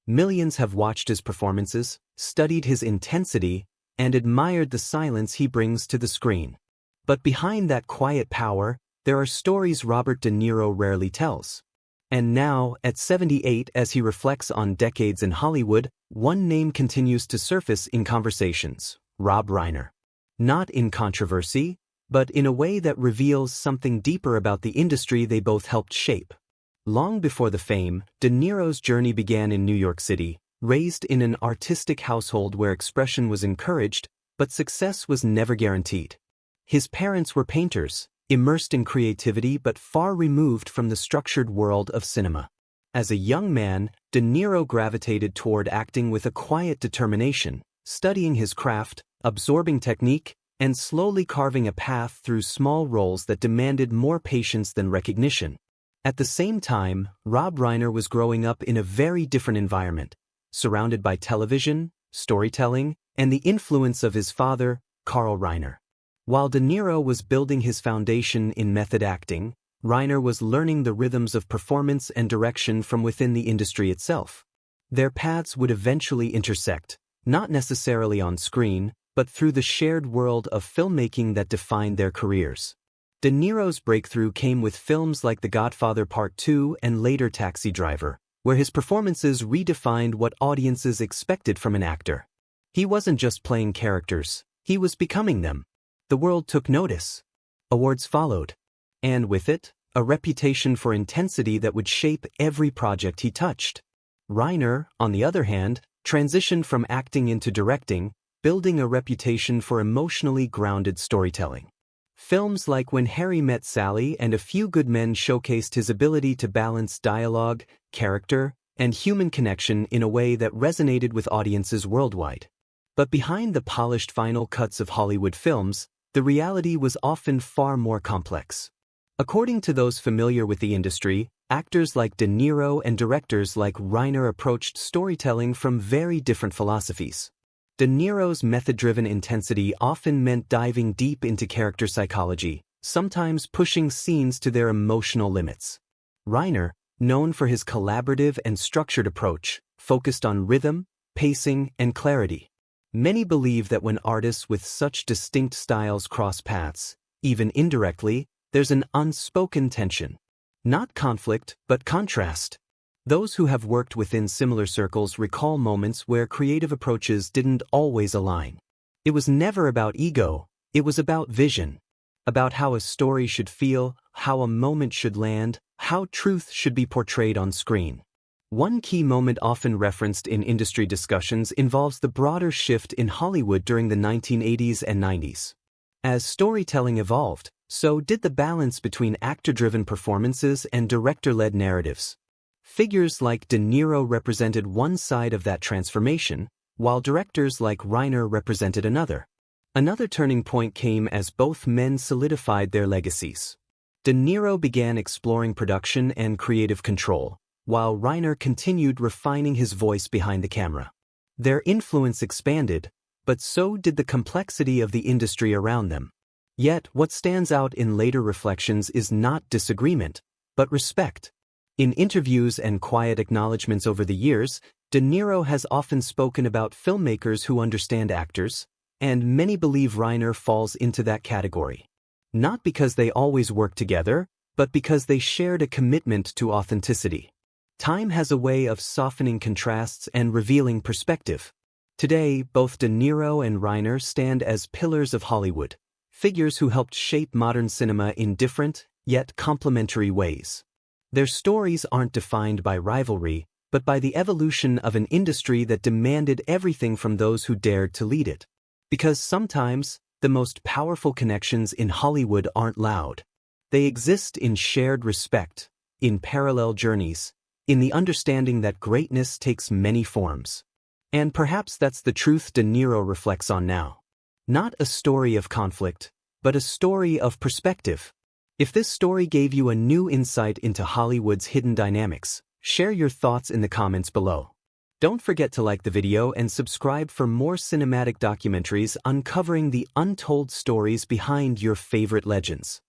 Millions have watched his performances, studied his intensity, and admired the silence he brings to the screen. But behind that quiet power, there are stories Robert De Niro rarely tells. And now, at 78, as he reflects on decades in Hollywood, one name continues to surface in conversations: Rob Reiner. Not in controversy, but in a way that reveals something deeper about the industry they both helped shape. Long before the fame, De Niro's journey began in New York City, raised in an artistic household where expression was encouraged, but success was never guaranteed. His parents were painters, immersed in creativity but far removed from the structured world of cinema. As a young man, De Niro gravitated toward acting with a quiet determination, studying his craft, absorbing technique, and slowly carving a path through small roles that demanded more patience than recognition. At the same time, Rob Reiner was growing up in a very different environment, surrounded by television, storytelling, and the influence of his father, Carl Reiner. While De Niro was building his foundation in method acting, Reiner was learning the rhythms of performance and direction from within the industry itself. Their paths would eventually intersect, not necessarily on screen, but through the shared world of filmmaking that defined their careers. De Niro's breakthrough came with films like The Godfather Part 2 and later Taxi Driver, where his performances redefined what audiences expected from an actor. He wasn't just playing characters, he was becoming them. The world took notice. Awards followed. And with it, a reputation for intensity that would shape every project he touched. Reiner, on the other hand, transitioned from acting into directing, building a reputation for emotionally grounded storytelling. Films like When Harry Met Sally and A Few Good Men showcased his ability to balance dialogue, character, and human connection in a way that resonated with audiences worldwide. But behind the polished final cuts of Hollywood films, the reality was often far more complex. According to those familiar with the industry, actors like De Niro and directors like Reiner approached storytelling from very different philosophies. De Niro's method-driven intensity often meant diving deep into character psychology, sometimes pushing scenes to their emotional limits. Reiner, known for his collaborative and structured approach, focused on rhythm, pacing, and clarity. Many believe that when artists with such distinct styles cross paths, even indirectly, there's an unspoken tension. Not conflict, but contrast. Those who have worked within similar circles recall moments where creative approaches didn't always align. It was never about ego, it was about vision. About how a story should feel, how a moment should land, how truth should be portrayed on screen. One key moment often referenced in industry discussions involves the broader shift in Hollywood during the 1980s and 90s. As storytelling evolved, so did the balance between actor-driven performances and director-led narratives. Figures like De Niro represented one side of that transformation, while directors like Reiner represented another. Another turning point came as both men solidified their legacies. De Niro began exploring production and creative control, while Reiner continued refining his voice behind the camera. Their influence expanded, but so did the complexity of the industry around them. Yet, what stands out in later reflections is not disagreement, but respect. In interviews and quiet acknowledgments over the years, De Niro has often spoken about filmmakers who understand actors, and many believe Reiner falls into that category. Not because they always worked together, but because they shared a commitment to authenticity. Time has a way of softening contrasts and revealing perspective. Today, both De Niro and Reiner stand as pillars of Hollywood, figures who helped shape modern cinema in different, yet complementary ways. Their stories aren't defined by rivalry, but by the evolution of an industry that demanded everything from those who dared to lead it. Because sometimes, the most powerful connections in Hollywood aren't loud. They exist in shared respect, in parallel journeys, in the understanding that greatness takes many forms. And perhaps that's the truth De Niro reflects on now. Not a story of conflict, but a story of perspective. If this story gave you a new insight into Hollywood's hidden dynamics, share your thoughts in the comments below. Don't forget to like the video and subscribe for more cinematic documentaries uncovering the untold stories behind your favorite legends.